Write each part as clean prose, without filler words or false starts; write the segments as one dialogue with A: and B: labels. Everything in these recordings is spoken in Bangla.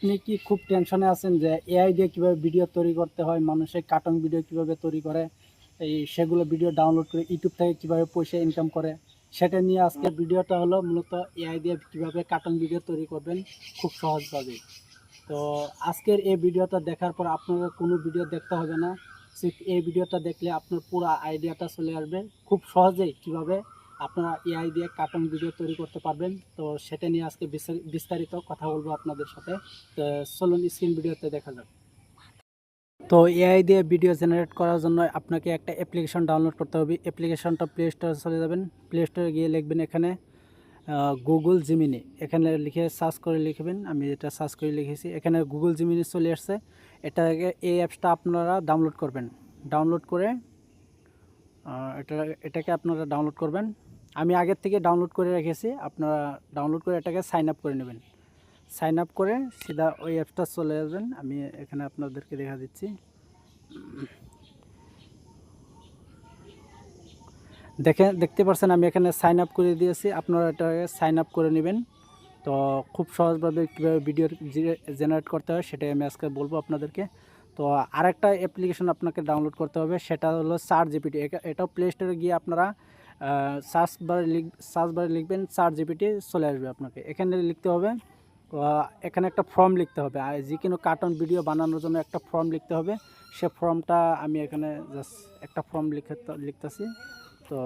A: আপনি কি খুব টেনশনে আছেন যে এআই দিয়ে কিভাবে ভিডিও তৈরি করতে হয়, মানুষের কার্টুন ভিডিও কিভাবে তৈরি করে, সেগুলো ভিডিও ডাউনলোড করে ইউটিউব থেকে কিভাবে পয়সা ইনকাম করে, সেটা নিয়ে আজকের ভিডিওটা হলো মূলত এআই দিয়ে কিভাবে কার্টুন ভিডিও তৈরি করবেন খুব সহজভাবে। তো আজকের এই ভিডিওটা দেখার পর আপনারা কোনো ভিডিও দেখতে হবে না, সির্ফ এই ভিডিওটা দেখলে আপনার পুরো আইডিয়াটা চলে আসবে খুব সহজেই কিভাবে আপনারা এআই দিয়ে কার্টুন ভিডিও তৈরি করতে পারবেন। তো সেটা নিয়ে আজকে বিস্তারিত কথা বলবো আপনাদের সাথে। তো চলুন স্ক্রিন ভিডিওতে দেখা যাক। তো এআই দিয়ে ভিডিও জেনারেট করার জন্য আপনাকে একটা অ্যাপ্লিকেশন ডাউনলোড করতে হবে। অ্যাপ্লিকেশনটা প্লে স্টোরে চলে যাবেন, প্লে স্টোরে গিয়ে লিখবেন এখানে গুগল জিমিনি, এখানে লিখে সার্চ করে লিখবেন। আমি এটা সার্চ করে লিখেছি, এখানে গুগল জিমিনি চলে আসছে। এই অ্যাপসটা আপনারা ডাউনলোড করবেন। ডাউনলোড করে এটাকে আপনারা ডাউনলোড করবেন। আমি আগের থেকে ডাউনলোড করে রেখেছি, আপনারা ডাউনলোড করে এটাকে সাইন আপ করে নেবেন। সাইন আপ করে সিধা ওই অ্যাপসটা চলে আসবেন। আমি এখানে আপনাদেরকে দেখা দিচ্ছি। দেখতে পাচ্ছেন আমি এখানে সাইন আপ করে দিয়েছি, আপনারা এটাকে সাইন আপ করে নেবেন। তো খুব সহজভাবে কীভাবে ভিডিও জেনারেট করতে হয় সেটাই আমি আজকে বলবো আপনাদেরকে। তো আরেকটা অ্যাপ্লিকেশন আপনাকে ডাউনলোড করতে হবে, সেটা হলো চার্ট জিপিটি। এটাও প্লে স্টোরে গিয়ে আপনারা সার্চ বারে লিখবেন চার্ট জিপিটি, চলে আসবে আপনাকে। এখানে লিখতে হবে, এখানে একটা ফর্ম লিখতে হবে, আর যে কোনো কার্টুন ভিডিও বানানোর জন্য একটা ফর্ম লিখতে হবে। সে ফর্মটা আমি এখানে জাস্ট একটা ফর্ম লিখতেছি। তো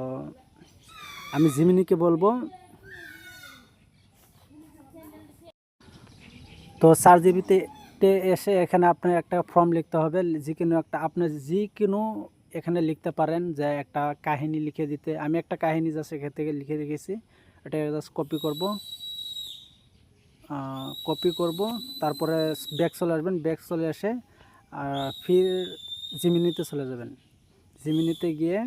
A: আমি জিমিনিকে বলবো, তো সার্চ জিপিটিতে এসে এখানে আপনার একটা ফর্ম লিখতে হবে, যে কোনো একটা আপনি যে কোনো এখানে লিখতে পারেন, যে একটা কাহিনী লিখে দিতে। আমি একটা কাহিনী জাস্ট এখান থেকে লিখে রেখেছি, এটা জাস্ট কপি করব। তারপরে ব্যাক চলে আসবেন, ব্যাক চলে এসে ফির জিমিনিতে চলে যাবেন। জিমিনিতে গিয়ে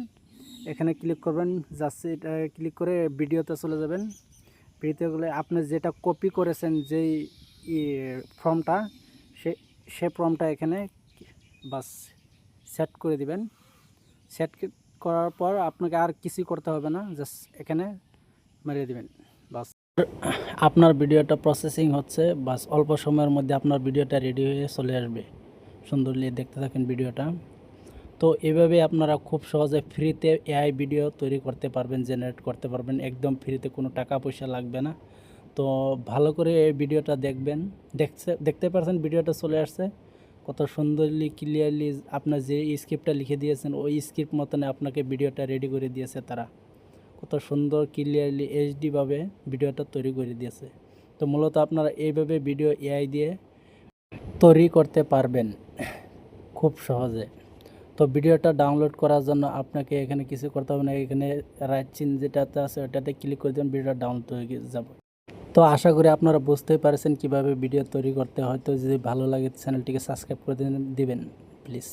A: এখানে ক্লিক করবেন, জাস্ট এটা ক্লিক করে ভিডিওতে চলে যাবেন। ভিডিওতে গেলে আপনি যেটা কপি করেছেন যেই ফর্মটা, সে ফর্মটা এখানে বাস সেট করে দিবেন। সেট করার পর আপনাকে আর কিছুই করতে হবে না, জাস্ট এখানে মারিয়ে দিবেন বাস। আপনার ভিডিওটা প্রসেসিং হচ্ছে, বাস অল্প সময়ের মধ্যে আপনার ভিডিওটা রেডি হয়ে চলে আসবে। সুন্দরলি দেখতে থাকেন ভিডিওটা। তো এভাবে আপনারা খুব সহজে ফ্রিতে এআই ভিডিও তৈরি করতে পারবেন, জেনারেট করতে পারবেন, একদম ফ্রিতে, কোনো টাকা পয়সা লাগবে না। তো ভালো করে এই ভিডিওটা দেখবেন। দেখতে পাচ্ছেন ভিডিওটা চলে আসছে কত সুন্দরলি ক্লিয়ারলি। আপনার যে স্ক্রিপ্টটা লিখে দিয়েছেন ওই স্ক্রিপ্ট মতন আপনাকে ভিডিওটা রেডি করে দিয়েছে তারা। কত সুন্দর ক্লিয়ারলি এইচডিভাবে ভিডিওটা তৈরি করে দিয়েছে। তো মূলত আপনারা এইভাবে ভিডিও এআই দিয়ে তৈরি করতে পারবেন খুব সহজে। তো ভিডিওটা ডাউনলোড করার জন্য আপনাকে এখানে কিছু করতে হবে না, এখানে রাইট চিহ্ন যেটাতে আছে ওটাতে ক্লিক করে দেবেন, ভিডিওটা ডাউনলোড হয়ে যাবে। তো আশা করি আপনারা বুঝতেই পারছেন কিভাবে ভিডিও তৈরি করতে হয়। তো যদি ভালো লাগে চ্যানেলটিকে সাবস্ক্রাইব করে দিবেন প্লিজ।